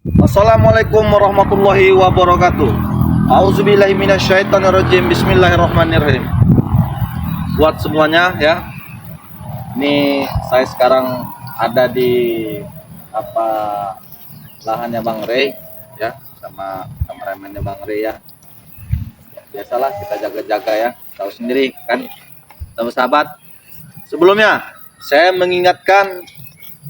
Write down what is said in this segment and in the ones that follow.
Assalamualaikum warahmatullahi wabarakatuh. Auzubillahi minasyaitonirrajim. Bismillahirrahmanirrahim. Buat semuanya ya. Ini saya sekarang ada di apa lahannya Bang Rey ya, sama kameramennya Bang Rey ya. Biasalah kita jaga-jaga ya. Tahu sendiri kan, sahabat. Sebelumnya saya mengingatkan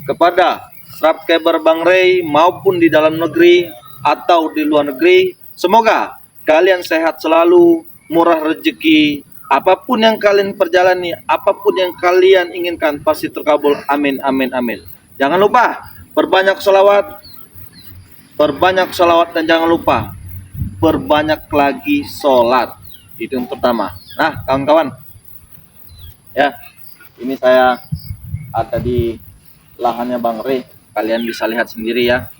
kepada subscriber Bang Rey maupun di dalam negeri atau di luar negeri, semoga kalian sehat selalu, murah rezeki, apapun yang kalian perjalani, apapun yang kalian inginkan pasti terkabul. Amin amin amin. Jangan lupa perbanyak salawat dan jangan lupa perbanyak lagi sholat. Itu yang pertama. Nah kawan-kawan ya, ini saya ada di lahannya Bang Rey. Kalian bisa lihat sendiri ya.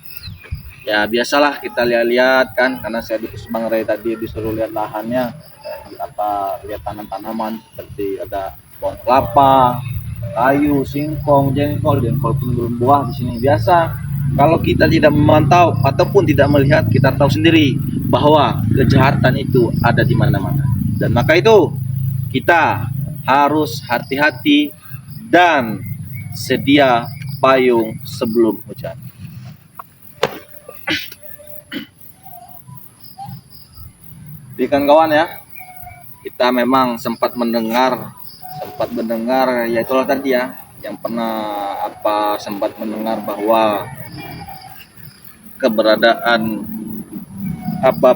Ya biasalah kita lihat-lihat kan, karena saya disuruh Bang Rey tadi disuruh lihat lahannya, lihat tanam-tanaman seperti ada pohon kelapa, kayu, singkong, jengkol pun belum buah di sini. Biasa kalau kita tidak memantau ataupun tidak melihat, kita tahu sendiri bahwa kejahatan itu ada di mana-mana. Dan maka itu kita harus hati-hati dan sedia payung sebelum hujan. Di kawan ya, kita memang sempat mendengar ya itulah tadi ya, yang pernah sempat mendengar bahwa keberadaan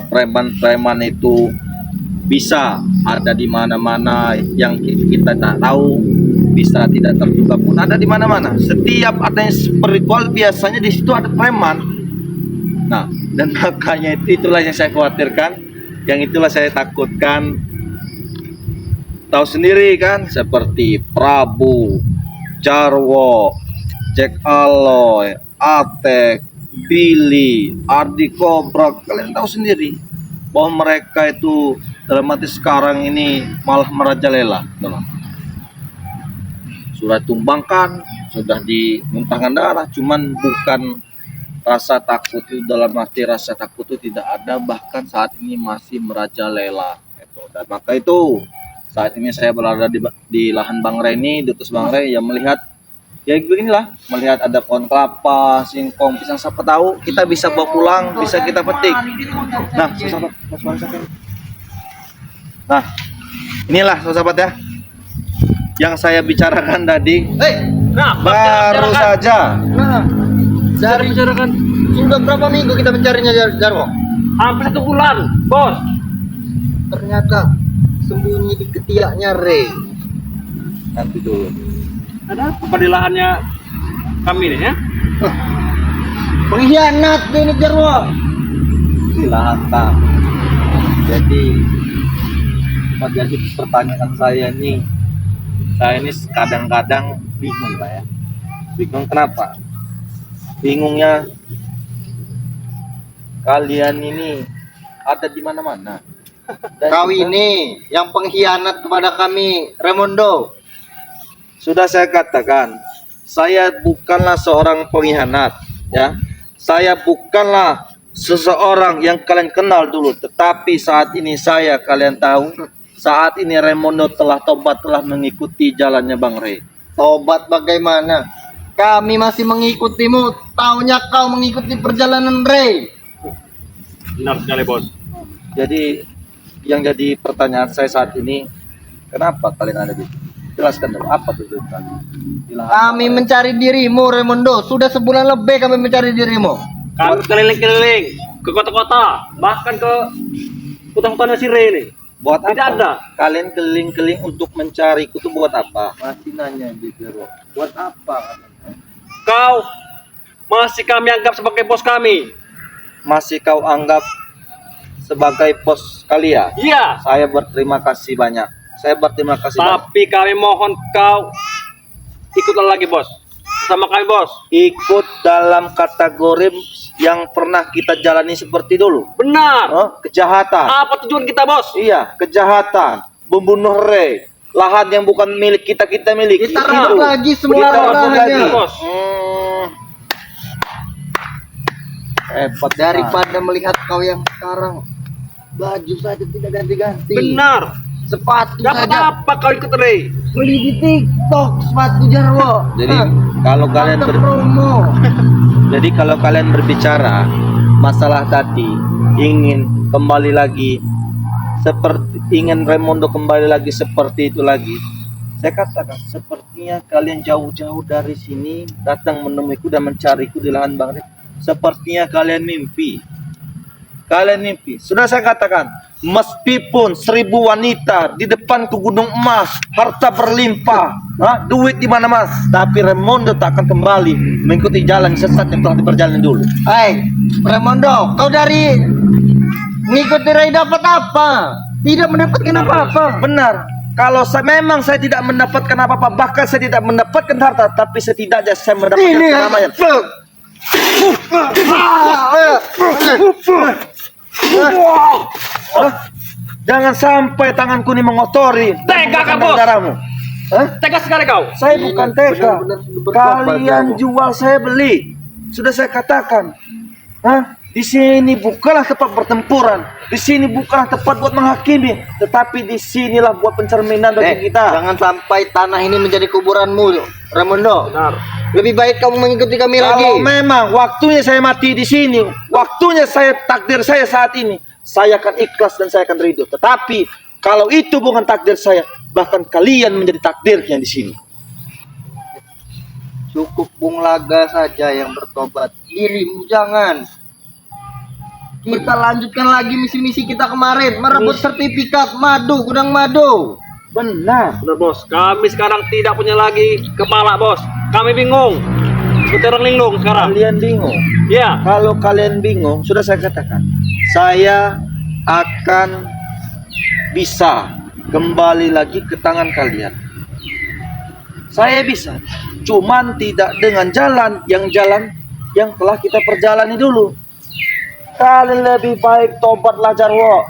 preman-preman itu bisa ada di mana-mana, yang kita tak tahu, bisa tidak terduga pun ada di mana-mana. Setiap adanya spiritual biasanya di situ ada preman. Nah, dan makanya itulah yang saya khawatirkan, yang itulah saya takutkan. Tahu sendiri kan, seperti Prabu, Jarwo, Jack Aloy, Atek, Billy, Ardi Cobra, kalian tahu sendiri bahwa mereka itu dalam arti sekarang ini malah merajalela. Sudah tumbangkan, sudah dimuntahkan darah, cuman bukan rasa takut itu, dalam arti rasa takut itu tidak ada, bahkan saat ini masih merajalela. Dan maka itu saat ini saya berada di lahan Bang Rey ini, di atas Bang Rey, yang melihat ya beginilah, melihat ada pohon kelapa, singkong, pisang, siapa tahu kita bisa bawa pulang, bisa kita petik. Nah, inilah sahabat ya yang saya bicarakan tadi. Baru saja. Saya bicarakan sudah berapa minggu kita mencarinya, Jarwo? Hampir 1 bulan, bos. Ternyata sembunyi di ketiaknya Rey. Nanti dulu. Ada apa di lahannya kami nih ya? Pengkhianat ini, Jarwo. Di lahan jadi pertanyaan saya ini kadang-kadang bingung lah ya. Bingung kenapa? Bingungnya kalian ini ada di mana-mana. Kau ini yang pengkhianat kepada kami, Raimondo. Sudah saya katakan, saya bukanlah seorang pengkhianat ya. Saya bukanlah seseorang yang kalian kenal dulu, tetapi saat ini kalian tahu, saat ini Raimondo telah tobat, telah mengikuti jalannya Bang Rey. Tobat bagaimana? Kami masih mengikutimu. Taunya kau mengikuti perjalanan Rey. Benar sekali, bos. Jadi yang jadi pertanyaan saya saat ini, kenapa kalian ada di sini? Jelaskan dulu, apa tujuan Kami mencari dirimu, Raimondo. Sudah sebulan lebih kami mencari dirimu. Kami keliling-keliling ke kota-kota, bahkan ke hutan-hutan si Rey ini. Buat Tidak apa? ada. Kalian keliling-keliling untuk mencari itu buat apa? Masih nanya di Jero. Buat apa? Kau masih kami anggap sebagai bos kami. Masih kau anggap sebagai bos kalian? Iya. Saya berterima kasih banyak. Banyak. Tapi kami mohon kau ikutlah lagi, bos. Sama kami, bos. Ikut dalam kategori yang pernah kita jalani seperti dulu. Benar. Kejahatan. Apa tujuan kita, bos? Iya, kejahatan. Membunuh Rey. Lahan yang bukan milik kita miliki. Kita rebut lagi semua lahannya, bos. Repot Daripada melihat kau yang sekarang baju saja tidak ganti-ganti. Benar. Sepatu Dapat saja apa kau ikut Rey? beli di TikTok sepatu Jarwo. Jadi kalau kalian Ada promo. jadi kalau kalian berbicara masalah tadi ingin kembali lagi seperti ingin Raimondo kembali lagi seperti itu lagi, saya katakan sepertinya kalian jauh-jauh dari sini datang menemuiku dan mencariku di lahan Bang Rey. Sepertinya kalian mimpi. Kalian mimpi. Sudah saya katakan, meskipun 1000 wanita di depan ke gunung emas, harta berlimpah, duit di mana mas, tapi Raimondo tak akan kembali mengikuti jalan sesat yang telah diperjalanin dulu. Hai, Raimondo, kau dari ngikuti Ray dapat apa? Tidak mendapatkan apa-apa. Benar. Kalau memang saya tidak mendapatkan apa-apa, bahkan saya tidak mendapatkan harta, tapi setidaknya saya mendapatkan Ini keramaian. Jangan sampai tanganku ini mengotori Tega, Kak Bos. darahmu. Tegas sekali kau. Saya bukan tega. benar-benar berkorban, Kalian kamu. jual, saya beli. Sudah saya katakan. Di sini bukanlah tempat pertempuran. Di sini bukanlah tempat buat menghakimi, tetapi di sinilah buat pencerminan bagi kita. Jangan sampai tanah ini menjadi kuburanmu, Raimondo. Benar. Lebih baik kamu mengikuti kami lagi. Kalau memang waktunya saya mati di sini, waktunya saya takdir saya saat ini, saya akan ikhlas dan saya akan ridho. Tetapi kalau itu bukan takdir saya, bahkan kalian menjadi takdirnya di sini. Cukup Bung Laga saja yang bertobat. Dirimu jangan. Kita lanjutkan lagi misi-misi kita kemarin, merebut sertifikat madu, gudang madu. Benar. Benar bos. Kami sekarang tidak punya lagi kepala bos. Kami bingung. Seperti orang linglung sekarang. Kalian bingung. Ya. Kalau kalian bingung, sudah saya katakan, saya akan bisa kembali lagi ke tangan kalian. Saya bisa, cuman tidak dengan jalan yang telah kita perjalani dulu. Kalian lebih baik tobatlah Jarwo.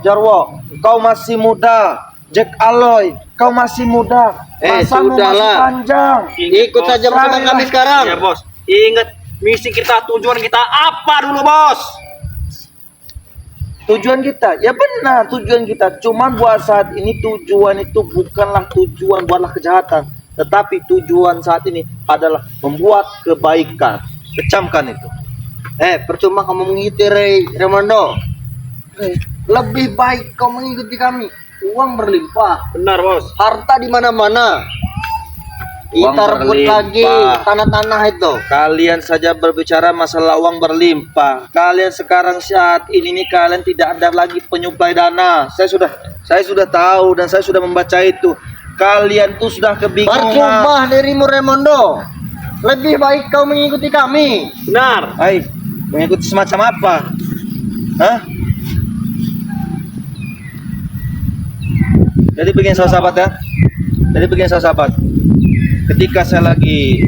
Kau masih muda. Jack Aloy, kau masih muda. Masamu masih sudahlah. panjang. Ikut Bos. saja bersama kami sekarang. Ya bos. Ingat misi kita, tujuan kita apa dulu bos? Tujuan kita, ya benar tujuan kita. Cuman buat saat ini tujuan itu bukanlah tujuan buatlah kejahatan, tetapi tujuan saat ini adalah membuat kebaikan. Kecamkan itu. Percuma kamu mengikuti Raimondo. Lebih baik kau mengikuti kami. Uang berlimpah, Benar bos. harta di mana-mana. Uang Kita rebut berlimpah. lagi tanah-tanah itu. Kalian saja berbicara masalah uang berlimpah. Kalian sekarang saat ini nih kalian tidak ada lagi penyuplai dana. Saya sudah tahu dan saya sudah membaca itu. Kalian tuh sudah kebingungan. Percuma dirimu Raimondo. Lebih baik kau mengikuti kami. Benar. Hai, mengikuti semacam apa? Jadi begini sahabat ya. Jadi begini sahabat. Ketika saya lagi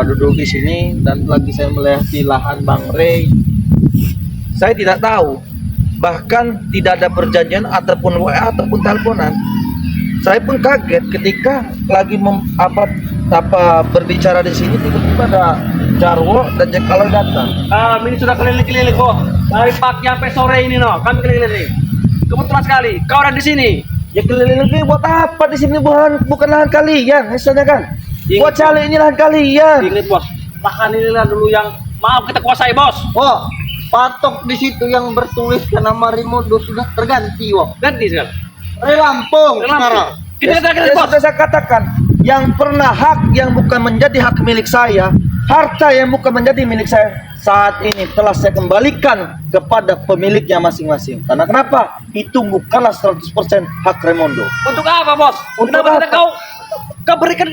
duduk di sini dan lagi saya melihat di lahan Bang Rey, saya tidak tahu, bahkan tidak ada perjanjian ataupun WA ataupun teleponan. Saya pun kaget ketika lagi berbicara di sini, tiba-tiba ada Jarwo dan Jack Aloy datang. Kami ini sudah keliling-keliling bos. Dari pagi sampai sore ini no, kami keliling-keliling. Kebetulan sekali, kau ada di sini. Ya keliling-keliling buat apa di sini, bukan lahan kalian, misalnya kan? Buat cari ini lahan kalian. Ingat bos, lahan inilah dulu yang mau kita kuasai bos. Oh, patok di situ yang bertuliskan nama Raimondo sudah terganti, wah. Ganti sekarang. Lampung sekarang. Kita Ya, bos. sudah saya katakan, yang pernah hak yang bukan menjadi hak milik saya, harta yang bukan menjadi milik saya, saat ini telah saya kembalikan kepada pemiliknya masing-masing. Karena kenapa? Itu bukanlah 100% hak Raimondo. Untuk apa bos? Untuk Kenapa apa? kau berikan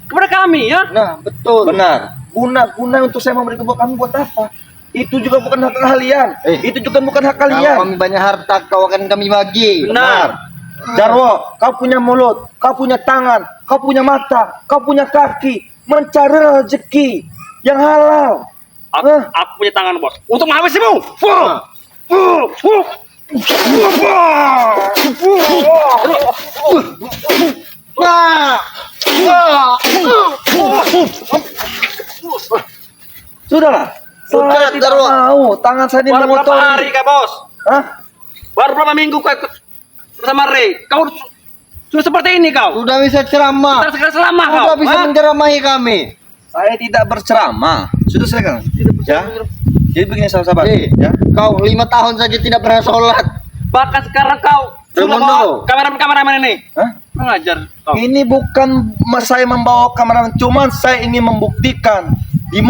kepada kami ya? Nah, betul. Benar. Guna untuk saya memberi buat kami buat apa? Itu juga bukan hak kalian. Itu juga bukan hak Kalau kalian. kami banyak harta, kau akan kami bagi. Benar. Jarwo, kau punya mulut, kau punya tangan, kau punya mata, kau punya kaki, mencari rezeki yang halal. Aku punya tangan bos. Untuk menghabisimu. Nah, Sudahlah, Saya tidak Jarwo. mau. Tangan saya ini Baru berapa mengotori. hari kah bos? Hah? Baru berapa minggu kau ikut bersama Ray? Kau sudah seperti ini kau? Sudah bisa ceramah. Sudah sekali selama kau? Sudah bisa Hah? menceramahi kami. Saya tidak berceramah. Sudah saya kan? Ya. Jadi begini sahabat. Ya. Kau 5 tahun saja tidak pernah sholat. Bahkan sekarang kau sudah Raimondo. bawa kameramen ini. Hah? Mengajar kau. Ini bukan saya membawa kameramen, cuman saya ingin membuktikan di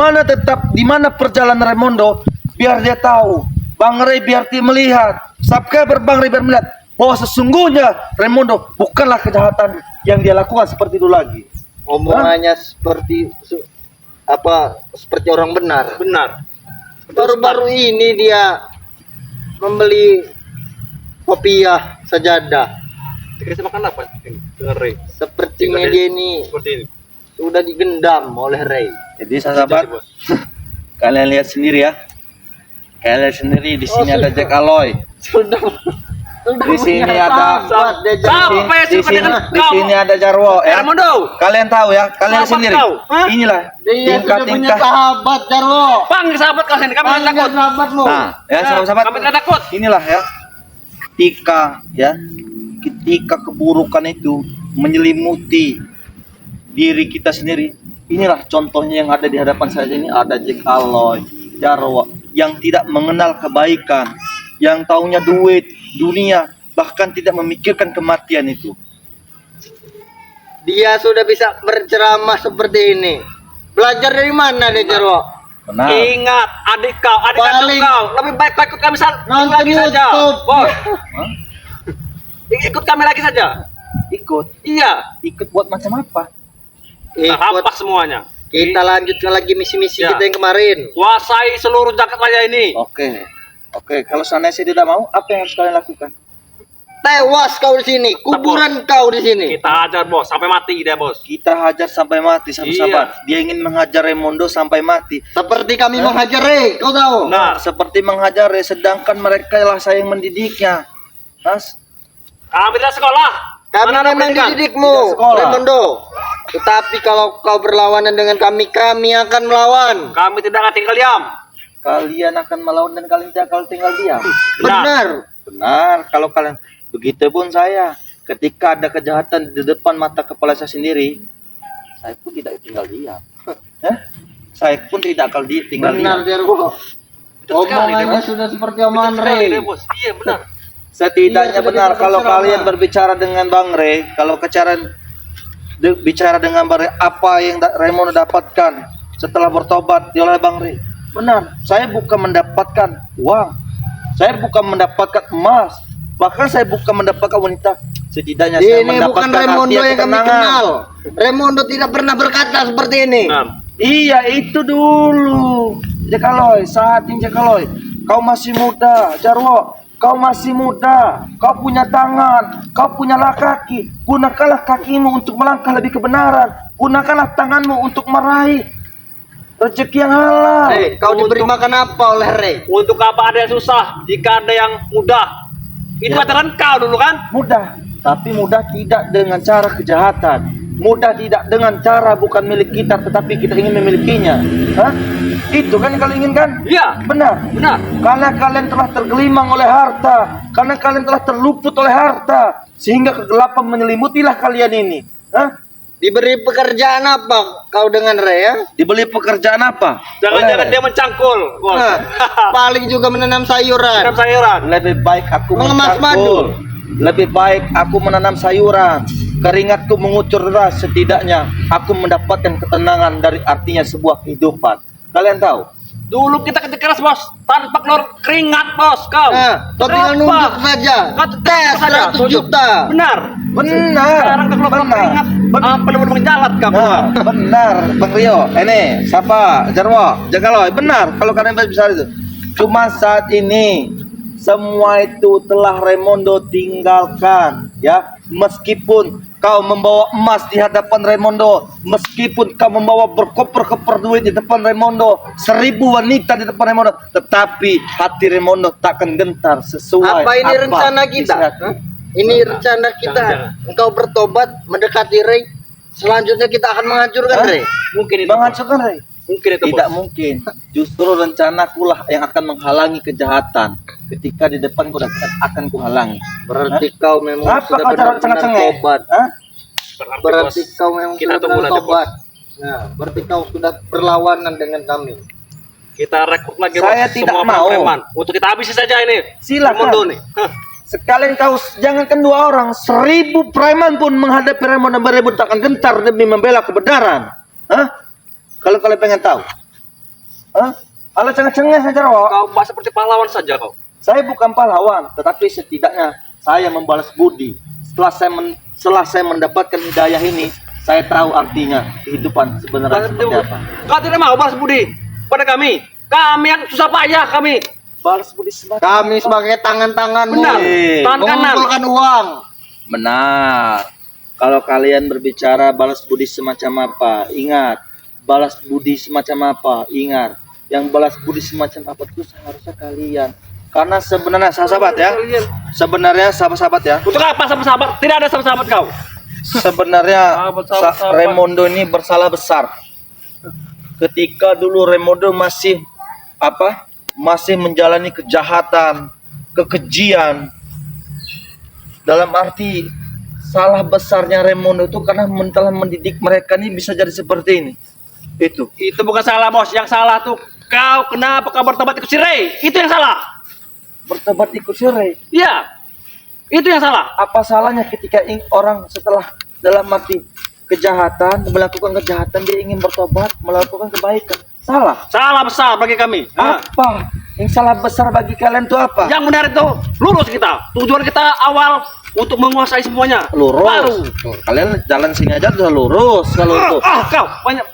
mana perjalanan Raimondo biar dia tahu. Bang Ray biar dia melihat. Subscriber Bang Ray biar melihat bahwa sesungguhnya Raimondo bukanlah kejahatan yang dia lakukan seperti itu lagi. Omongannya seperti seperti orang benar. Benar. Baru-baru ini dia membeli kopiah sajadah. Dikasih makan apa? Dengan Ray. Sepertinya dia ini Seperti ini. sudah digendam oleh Ray. Jadi sahabat, Jadi, bos. kalian lihat sendiri ya. Kalian lihat sendiri di sini ada Jack Aloy. Sudah Di sini ada Sampai di sini ada Jarwo ya. Raimondo. Kalian tahu ya, kalian Sahabat sendiri. kau, hah? Inilah Dia sudah punya tingkah-tingkah. sahabat, Jarwo. Panggil sahabat kau sini. Kami tidak Panggil takut. sahabatmu. Nah, ya sahabat-sahabat. Kami tidak takut. Inilah ya. Ketika keburukan itu menyelimuti diri kita sendiri. Inilah contohnya yang ada di hadapan saya ini, ada Jack Aloy, Jarwo yang tidak mengenal kebaikan, yang taunya duit, dunia, bahkan tidak memikirkan kematian itu. Dia sudah bisa berceramah seperti ini. Belajar dari mana dia, Jarwo? Benar. Ingat, adik kandung Paling- kau. Lebih baik kau ikut kami Nonton lagi saja. YouTube. Bos, Hah? ikut kami lagi saja. Ikut Iya. buat macam apa? Kita Ikut. hampas semuanya. Kita lanjutkan lagi misi-misi Ya. kita yang kemarin. Kuasai seluruh jagat raya ini. Oke, kalau seandainya saya tidak mau, apa yang harus kalian lakukan? Tewas kau di sini, kuburan kau di sini. Kita hajar bos, sampai mati dia bos. Kita hajar sampai mati, sahabat. Dia ingin menghajar Raimondo sampai mati. Seperti kami menghajar Ray, kau tahu? Nah, Seperti menghajar, sedangkan mereka lah saya yang mendidiknya. Mas, kami tidak sekolah. Kami Mana ada memang pendidikan? didikmu, Tidak sekolah. Raimondo. Tetapi kalau kau berlawanan dengan kami akan melawan. Kami tidak akan tinggal diam. kalian akan melawan dan kalian tidak akan tinggal diam. Benar. Benar, kalau kalian begitu pun saya. Ketika ada kejahatan di depan mata kepala saya sendiri, saya pun tidak tinggal diam. Saya pun tidak akan tinggal Benar, diam. Jarwo. Betul sekali, Omongannya Bos. sudah seperti omongan Betul sekali, Ray. Bos. Iya benar. Setidaknya Iya, sudah benar tidak kalau berceramah. kalian berbicara dengan Bang Ray, kalau bicara dengan Bang Ray, apa yang Raimondo dapatkan setelah bertobat oleh Bang Ray. Benar, saya bukan mendapatkan uang, saya bukan mendapatkan emas, bahkan saya bukan mendapatkan wanita. Setidaknya saya Ini mendapatkan bukan Raimondo arti yang kami ketenangan. kenal. Raimondo tidak pernah berkata seperti ini. Benar. Iya, itu dulu. Jakaloy, saat ini Jakaloy, kau masih muda, Jarwo. Kau masih muda, kau punya tangan, kau punyalah kaki. Gunakanlah kakimu untuk melangkah lebih kebenaran. Gunakanlah tanganmu untuk meraih rezeki yang halal. Ray, kau diberi makan apa oleh Ray? Untuk apa ada yang susah jika ada yang mudah? Itu Ya. ajaran kau dulu kan? Mudah, tapi mudah tidak dengan cara kejahatan. Mudah tidak dengan cara bukan milik kita, tetapi kita ingin memilikinya. Hah? Itu kan yang kalian inginkan? Iya, Benar. benar. Karena kalian telah tergelimang oleh harta, karena kalian telah terluput oleh harta, sehingga kegelapan menyelimutilah kalian ini. Hah? Diberi pekerjaan apa kau dengan Ray ya? Dibeli pekerjaan apa? Jangan-jangan Oleh- dia mencangkul, bos. Nah, paling juga menanam sayuran. Tanam sayuran. Lebih baik aku Mengemas mencangkul. Lebih baik aku menanam sayuran. Keringatku mengucur deras, setidaknya aku mendapatkan ketenangan dari artinya sebuah kehidupan. Kalian tahu? Dulu kita kerja keras, bos. Tanpa keluar keringat, bos. Kau. Nah, kau tinggal Kenapa? nunjuk saja. Kau Tes saja, 100 tunjuk. juta. Benar. Benar. Sekarang kau keluar Benar. keringat. Apa benar menjalat kau? Nah, benar, Bang Rio. Ini siapa? Jarwo, Jakaloy. Benar kalau kalian bisa itu. Cuma saat ini semua itu telah Raimondo tinggalkan, ya. Meskipun kau membawa emas di hadapan Raimondo, meskipun kau membawa berkoper-koper duit di depan Raimondo, 1000 wanita di depan Raimondo, tetapi hati Raimondo takkan gentar sesuai Apa ini rencana kita? isi hati. Hah? Ini rencana kita. Jangan. Engkau bertobat mendekati Ray. Selanjutnya kita akan menghancurkan Hah? Ray. Mungkin itu. Menghancurkan Ray. Mungkin itu, Tidak Bos. mungkin. Justru rencanaku lah yang akan menghalangi kejahatan. Ketika di depan kau akan kuhalangi. Berarti kau memang Apa sudah kau cara benar-benar cengeng? tobat. Hah? Berarti kau memang Kita sudah tunggu benar nanti, Bos. tobat. Nah, berarti kau sudah berlawanan dengan kami. Kita rekrut lagi, Saya Bos, tidak semua mau. preman. Untuk kita habisi saja ini. Silakan. Raimondo nih. Hah. Sekalian kau jangankan 2 orang, 1000 preman pun menghadapi Raimondo dan berebut takkan gentar demi membela kebenaran. Hah? Kalau kalian pengen tahu. Hah? Kalau cengeng-cengeng saja, Jarwo. Kau bahas seperti pahlawan saja kau. Saya bukan pahlawan, tetapi setidaknya saya membalas budi. Setelah saya mendapatkan hidayah ini, saya tahu artinya kehidupan sebenarnya seperti apa. Kau tidak mau balas budi pada kami. Kami yang susah payah kami. Balas budi semacam Kami sebagai tangan-tanganmu Benar. Eh, Tangan kanan. mengumpulkan uang. benar. Kalau kalian berbicara balas budi semacam apa, ingat. Balas budi semacam apa, ingat. Yang balas budi semacam apa itu seharusnya kalian. Karena sebenarnya sahabat ya, sebenarnya sahabat-sahabat ya, Untuk apa sahabat-sahabat? Tidak ada sahabat-sahabat kau. sebenarnya Sahabat. Raimondo ini bersalah besar. Ketika dulu Raimondo masih masih menjalani kejahatan, kekejian. Dalam arti salah besarnya Raimondo itu karena telah mendidik mereka ini bisa jadi seperti ini. Itu. Itu bukan salah, Bos. Yang salah tuh kau. Kenapa kau bertobat ikut si Ray? Itu yang salah. Bertobat ikut Ray. Iya. Itu yang salah. Apa salahnya ketika orang setelah dalam arti kejahatan, melakukan kejahatan dia ingin bertobat, melakukan kebaikan. Salah. Salah besar bagi kami. Hah? Apa? Yang salah besar bagi kalian itu apa? Yang benar itu lurus kita. Tujuan kita awal untuk menguasai semuanya. Lurus. Baru. Tuh, kalian jalan sini aja udah lurus kalau itu. Kau banyak.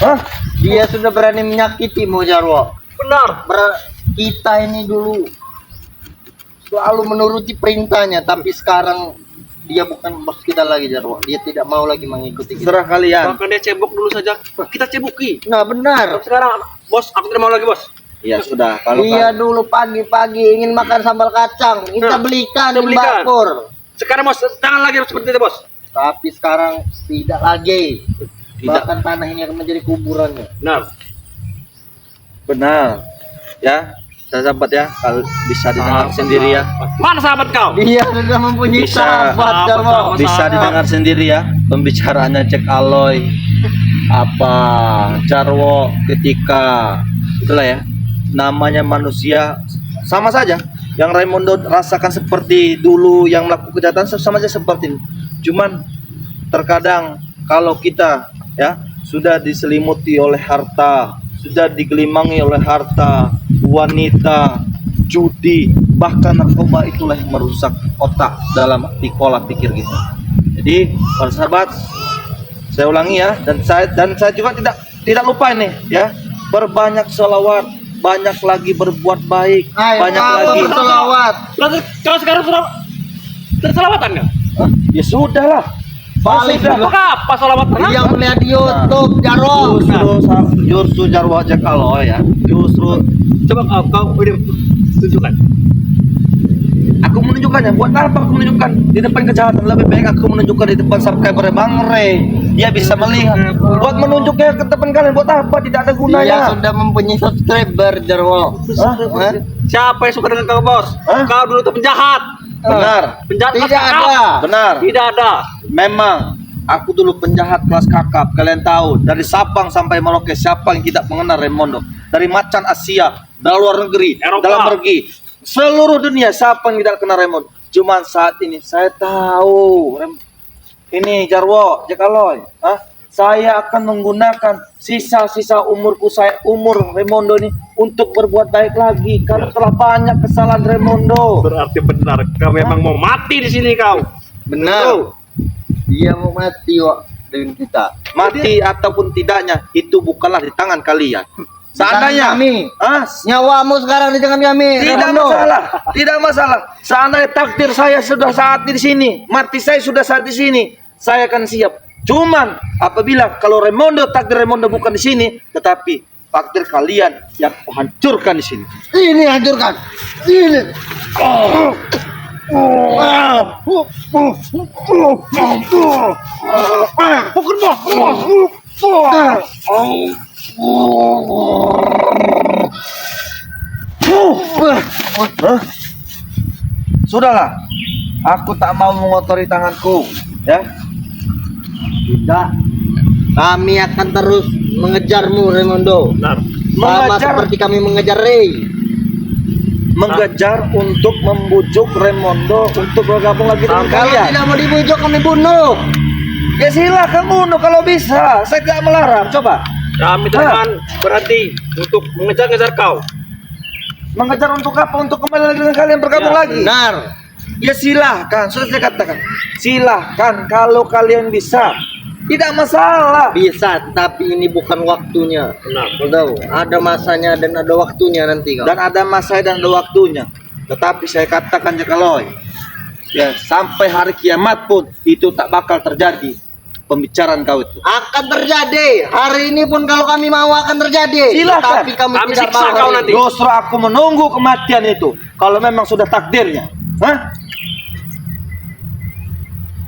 Hah? Dia sudah berani menyakitimu, Jarwo. Benar. Kita ini dulu selalu menuruti perintahnya, tapi sekarang dia bukan bos kita lagi, Jarwo. Dia tidak mau lagi mengikuti kita. Serah kalian. Bahkan dia cebok dulu saja. Kita cebuki. Nah, benar. Sekarang, Bos, aku tidak mau lagi, Bos. Ya sudah, kalau Dia dulu pagi-pagi ingin makan sambal kacang, kita Nah, belikan kita di belikan. bakur. Sekarang, Bos, jangan lagi seperti itu, Bos. Tapi sekarang tidak lagi. Tidak. Bahkan tanah ini akan menjadi kuburannya. Benar. benar. Ya, sahabat ya, kalau bisa didengar sendiri ya. Mana sahabat kau? Dia sudah mempunyai Bisa. sahabat, Jarwo. Bisa didengar sendiri ya pembicaraannya Cek Aloy apa Jarwo ketika itulah ya, namanya manusia sama saja. Yang Raimondo rasakan seperti dulu yang melakukan kejahatan sama saja seperti ini. Cuman terkadang kalau kita ya sudah diselimuti oleh harta, sudah digelimangi oleh harta, wanita, judi, bahkan narkoba, itulah yang merusak otak dalam pola pikir kita. Jadi para sahabat, saya ulangi ya, dan saya juga tidak lupa ini ya, berbanyak selawat, banyak lagi berbuat baik, Ayo, banyak apa lagi. berselawat? Kalau sekarang sudah terselawatan nggak? Hah? Ya sudah lah. Balik Sudah. dulu. Apakah apa selawatan? Yang melihat di YouTube, Jarwo. Justru Jarwo Cek Aloy ya, justru Coba kau ini tunjukkan. aku menunjukkannya. Buat apa aku menunjukkan di depan kejahatan? Lebih baik aku menunjukkan di depan subscriber Bang Ray. Dia bisa melihat. Buat menunjuknya ke depan kalian, buat apa? Tidak ada Dia gunanya. sudah mempunyai subscriber, Jarwo. Hah? Hah? Siapa yang suka dengan kau, Bos? Hah? Kau dulu itu penjahat. Benar, Penjahat Tidak kelas kakap. ada. benar. Tidak ada. Memang aku dulu penjahat kelas kakap. Kalian tahu dari Sabang sampai Merauke siapa yang tidak mengenal Raimondo? Dari macan Asia, dari luar negeri, Eropa. dalam pergi, seluruh dunia siapa yang tidak kenal Raimondo? Cuman saat ini saya tahu ini Jarwo Cek Aloy, saya akan menggunakan sisa-sisa umurku, umur Raimondo ini untuk berbuat baik lagi karena telah banyak kesalahan Raimondo. Berarti benar. Kau memang mau mati di sini kau. Benar. Dia mau mati, Wak, dengan kita. Mati ataupun tidaknya itu bukanlah di tangan kalian. Seandainya kami. ah, Nyawamu sekarang di tangan kami. tidak Raimondo. masalah, tidak masalah. Seandainya takdir saya sudah saat di sini, mati saya sudah saat di sini, saya akan siap. Cuman apabila kalau takdir Raimondo bukan di sini, tetapi takdir kalian yang hancurkan di sini. Ini hancurkan. Ini. Hah? Sudahlah, aku tak mau mengotori tanganku, ya. Tidak. Kami akan terus mengejarmu, Raimundo. Benar. Sama Mengejar? seperti kami mengejar Ray. Mengejar untuk membujuk Raimondo untuk bergabung lagi dengan Kalau kalian. tidak mau dibujuk, kami bunuh. Ya silakan bunuh kalau bisa. Saya tidak melarang. Coba Kami tidak akan berhenti untuk mengejar-ngejar kau. mengejar untuk apa? Untuk kembali lagi dengan kalian bergabung Ya, lagi. Benar. Ya silahkan. Sudah saya katakan. Silahkan kalau kalian bisa. Tidak masalah. Bisa, tapi ini bukan waktunya. Benar. Kau tahu, ada masanya dan ada waktunya nanti kau. Dan ada masa dan ada waktunya. Tetapi saya katakan Jakaloy, ya sampai hari kiamat pun itu tak bakal terjadi pembicaraan kau itu. Akan terjadi. Hari ini pun kalau kami mau akan terjadi. Silakan. Tapi kami Kami tidak siksa mau kau hari nanti. ini. Justru aku menunggu kematian itu. Kalau memang sudah takdirnya. Hah?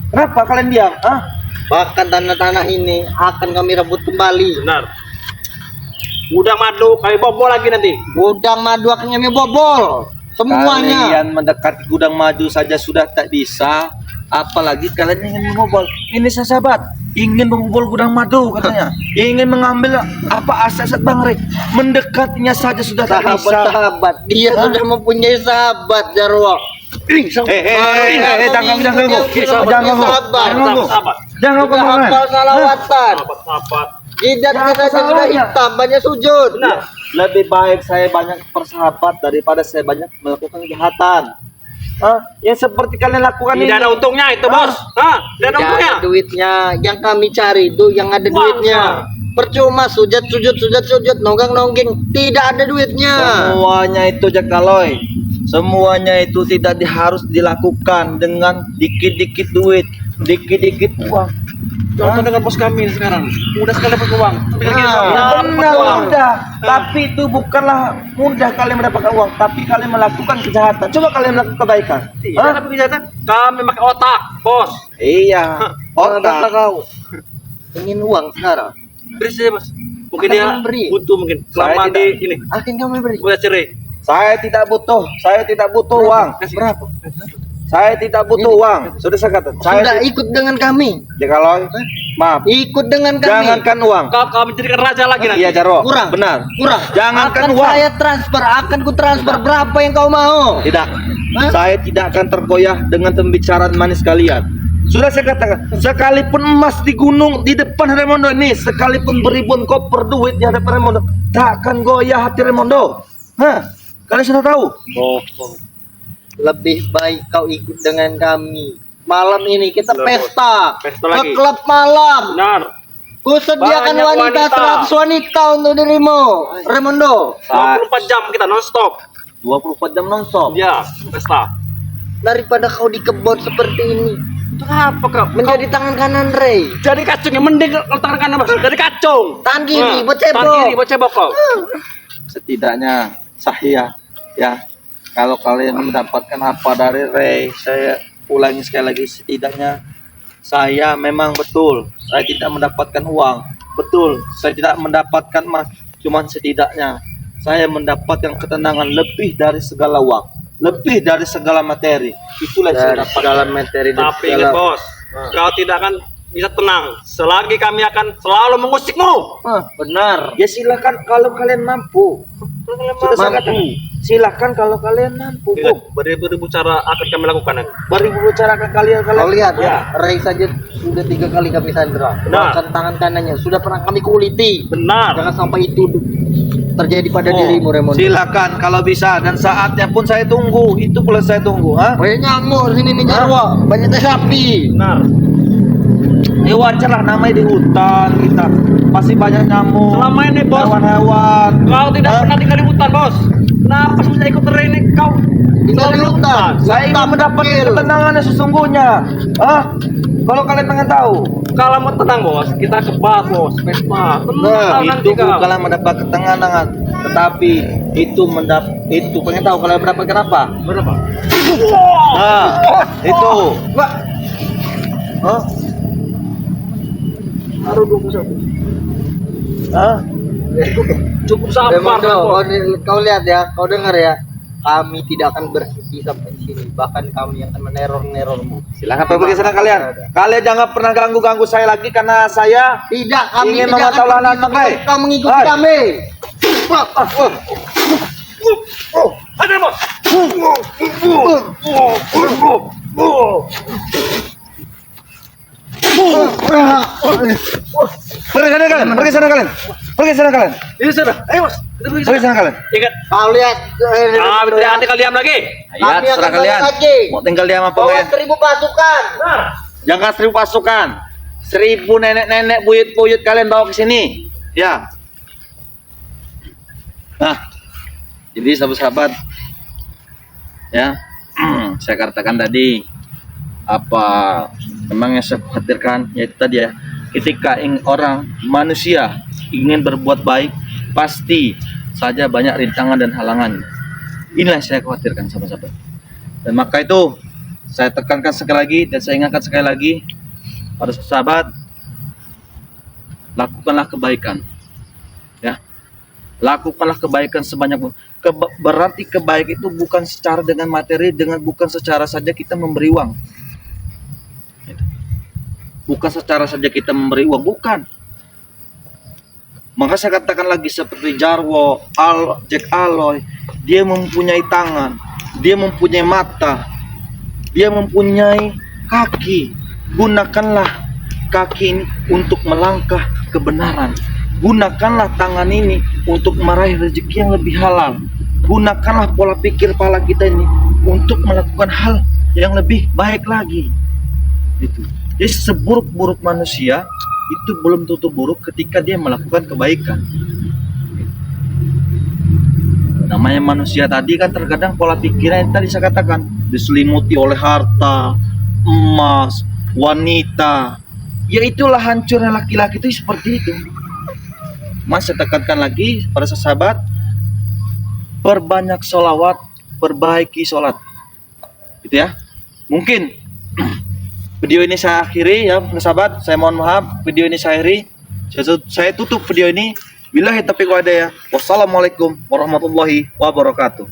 Kenapa kalian diam? Hah? Bahkan tanah-tanah ini akan kami rebut kembali. Benar. Gudang madu kami bobol lagi nanti. Gudang madu akan kami bobol. Semuanya. Kalian mendekati gudang madu saja sudah tak bisa. Apalagi kalian ingin membobol. Ini sahabat ingin membobol gudang madu katanya. Ingin mengambil apa aset Bang Rey. Mendekatinya saja sudah tak bisa. Sahabat-sahabat. Dia sudah mempunyai sahabat, Jarwo. Jangan ganggu. Jangan ganggu. Sahabat. Jangan Sudah ngomong. hafal salawatan. Sahabat. Jidatnya Jangan saja sudah salahnya. hitam, banyak sujud. Benar. Lebih baik saya banyak bersahabat daripada saya banyak melakukan kejahatan. Hah? Yang seperti kalian lakukan Tidak ini. ada untungnya itu, Bos. Hah? Tidak ada Tidak untungnya. ada duitnya. Yang kami cari itu yang ada Uang, duitnya. Bang. Percuma sujud, nonggang-nongging. Tidak ada duitnya. Semuanya itu Jakaloy. Semuanya itu tidak harus dilakukan dengan dikit-dikit duit, dikit-dikit uang. Contoh dengan bos kami sekarang. Mudah sekali dapat uang. Tapi kami Nah, dapat benar uang. mudah. Tapi itu bukanlah mudah kalian mendapatkan uang, tapi kalian melakukan kejahatan. Coba kalian melakukan kebaikan. Tidak Hah? ada kejahatan. Kami pakai otak, Bos. Iya. Kata Otak. kau. Ingin uang sekarang. Beri saja, Bos. Mungkin Akan dia memberi. butuh mungkin. Saya Selama di tidak. ini. Akan kami beri. Udah cerai. Saya tidak butuh. Saya tidak butuh uang. Berapa? Saya tidak butuh uang. Sudah saya katakan. Saya Sudah ikut dengan kami. Jakaloy. Maaf. Ikut dengan kami. Jangankan uang. Kau kami jadikan raja lagi nanti. Iya Jarwo. Kurang. Benar. Kurang. Jangankan Akan uang. saya transfer, akan ku transfer berapa yang kau mau. Tidak. Hah? Saya tidak akan tergoyah dengan pembicaraan manis kalian. Sudah saya katakan, sekalipun emas di gunung di depan Raimondo ini, sekalipun beribuan koper duit di hadapan Raimondo, tak akan goyah hati Raimondo. Hah? Kalian sudah tahu? Lebih baik kau ikut dengan kami. Malam ini kita Benar, pesta. Pesta Ke lagi. klub malam. Benar. Ku sediakan Banyak wanita, wanita. 100 wanita untuk dirimu, Raimondo. 24 jam kita non stop. 24 jam nonstop. Ya, pesta. Daripada kau di kebun seperti ini, Untuk apa kau? menjadi tangan kanan Ray. Jadi kacung yang mending letakkan kanan Bos. Jadi kacung. Tangan kiri Nah, buat cebok. tangan kiri buat cebok kau. Setidaknya saya ya kalau kalian mendapatkan apa dari Ray, saya ulangi sekali lagi, setidaknya saya memang betul saya tidak mendapatkan uang, betul saya tidak mendapatkan emas, cuman setidaknya saya mendapatkan ketenangan lebih dari segala uang, lebih dari segala materi. Itulah yang saya Dari dapat. segala materi dan Tapi ingat segala. Bos, kau tidak akan bisa tenang selagi kami akan selalu mengusikmu. Benar. Ya silakan kalau kalian mampu. Sudah saya katakan, silakan kalau kalian mampu. Ingat, beribu-ribu cara akan kami lakukan nanti. Beribu cara ke kalian Kau lihat ya. ya, Ray saja sudah 3 kali kami sandra. Benar. Bahkan tangan kanannya sudah pernah kami kuliti. Benar. Jangan sampai itu terjadi pada Oh, dirimu, Raimondo. silakan kalau bisa, dan saatnya pun saya tunggu. Itu pula saya tunggu, ha? Banyak nyamuk sini nih Jarwo, banyak teh sapi. Benar. Ya wajar lah, namanya di hutan kita pasti banyak nyamuk. Selama ini Bos, Hewan-hewan. kau tidak Hah? pernah tinggal di hutan Bos. Kenapa bisa ikut ini kau? Tinggal di hutan. Saya ingin mendapatkan ketenangan yang sesungguhnya. Hah? Kalau kalian pengen tahu, Kalau mau tenang bos, kita ke bar bos, Vespa. Nah, Tenang itu nanti kau. bukanlah mendapat ketenangan, tetapi itu pengen tahu kalau mendapat kenapa? Berapa? Nah, itu. Pak, Hah? Taruh 21. Hah? Cukup sabar memang bos. kau lihat ya, kau dengar ya. Kami tidak akan berhenti sampai sini. Bahkan kami akan meneror-nerormu. Silakan pergi sana kalian. Kalian jangan pernah ganggu saya lagi karena saya Tidak, kami ingin tidak memantau akan lahan pergi Bang Ray. sebelum kau mengikuti Hai. kami. Ada bos. Pergi sana kalian. Pergi sana kalian. Pergi sana kalian. Ini sudah. Ayo bos. Kita pergi Pergi sana. sana kalian. Ingat. Kau lihat. Betul nanti kalian lagi. Ya, Kami terserah akan kalian. balik lagi. Mau tinggal diam apa Bawa kalian? 1000 pasukan. Nah. Jangan 1000 pasukan. 1000 nenek-nenek buyut-buyut kalian bawa ke sini. Ya. Nah. Jadi sahabat-sahabat, ya, saya katakan tadi apa memang yang saya khawatirkan yaitu tadi ya, ketika orang manusia ingin berbuat baik pasti saja banyak rintangan dan halangan. Inilah yang saya khawatirkan sahabat-sahabat. Dan maka itu saya tekankan sekali lagi dan saya ingatkan sekali lagi pada sahabat, lakukanlah kebaikan, ya, lakukanlah kebaikan sebanyak mungkin. Berarti kebaik itu bukan secara dengan materi, bukan secara saja kita memberi uang. Bukan secara saja kita memberi uang, bukan. Maka saya katakan lagi seperti Jarwo, Jack Aloy, dia mempunyai tangan, dia mempunyai mata, dia mempunyai kaki. Gunakanlah kaki ini untuk melangkah kebenaran. Gunakanlah tangan ini untuk meraih rezeki yang lebih halal. Gunakanlah pola pikir kepala kita ini untuk melakukan hal yang lebih baik lagi. Itu. Jadi seburuk-buruk manusia itu belum tentu buruk ketika dia melakukan kebaikan. Namanya manusia tadi kan terkadang pola pikirnya yang tadi saya katakan diselimuti oleh harta, emas, wanita. Ya itulah hancurnya laki-laki itu seperti itu. Mas saya tekankan lagi pada sahabat, perbanyak sholawat, perbaiki sholat, gitu ya. Mungkin video ini saya akhiri ya sahabat, saya mohon maaf video ini saya akhiri, saya tutup video ini. Billahi taufiq wal hidayah. Wassalamualaikum warahmatullahi wabarakatuh.